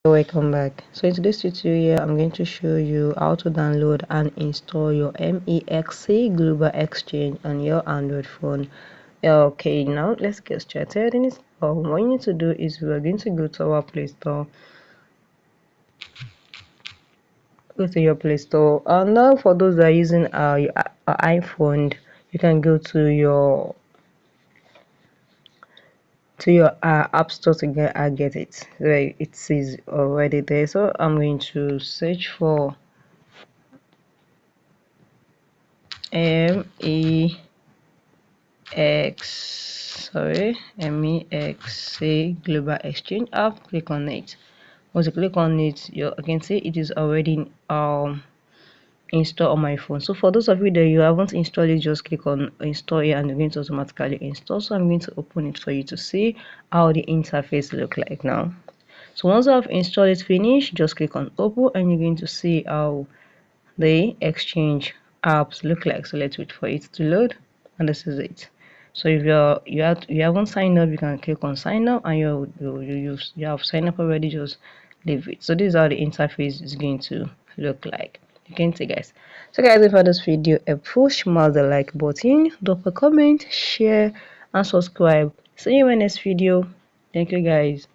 Welcome back. So in today's tutorial I'm going to show you how to download and install your MEXC Global Exchange on your Android phone. Okay, now let's get started. In this, what you need to do is we are going to go to our Play Store. Go to your Play Store, and now for those that are using your iPhone, you can go to your app store to get it. Right, it is already there. So I'm going to search for MEXC Global Exchange app. Click on it. Once you click on it, you can see it is already installed on my phone. So for those of you that you haven't installed it, just click on install here and you're going to automatically install. So I'm going to open it for you to see how the interface look like now. So once I've installed it finished, just click on open and you're going to see how the exchange apps look like. So let's wait for it to load, and this is it. So if you haven't signed up, you can click on sign up, and you have signed up already, just leave it. So this is how the interface is going to look like. You can see, guys. So guys, if you found this video helpful, smash the like button, drop a comment, share and subscribe. See you in the next video. Thank you, guys.